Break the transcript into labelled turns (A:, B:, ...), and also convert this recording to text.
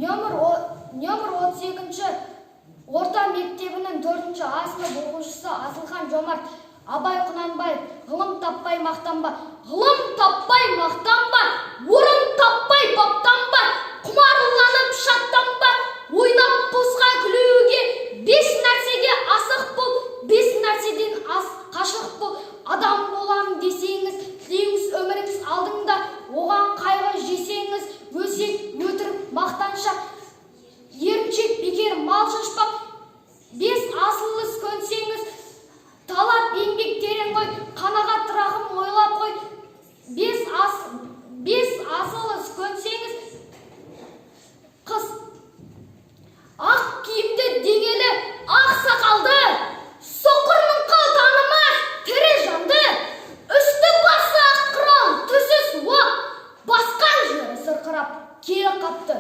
A: нөмір 32-ші орта мектебінің 4-ші А сынып оқушысы Асылхан Жомарт Абай Құнанбаев: ғылым таппай мақтанба, ғылым таппай мақтанба, орын таппай баптанба, құмарланып шаттанба, ойнап босқа күлуге, 5 нәрсеге асық бол, 5 нәрседен қашық бол. Адам болам десеңіз, тілеуіңіз өміріңіз алдыңда, оған қайғы жесеңіз, өсек өтірік мақтаншақ, еріншек бекер мал шашпақ, 5 асыл іс көнсеңіз, талап еңбек терең ғой, қанағат рахым ойлап қой. 5 асыл іс көнсеңіз, қыз ақ киімді деңелі, ақ сақалды, соқыр мыңқыл танымас тірі жанды, үсті басы ақ қырау, түсі суық, басқан жері сырқырап, кері қапты.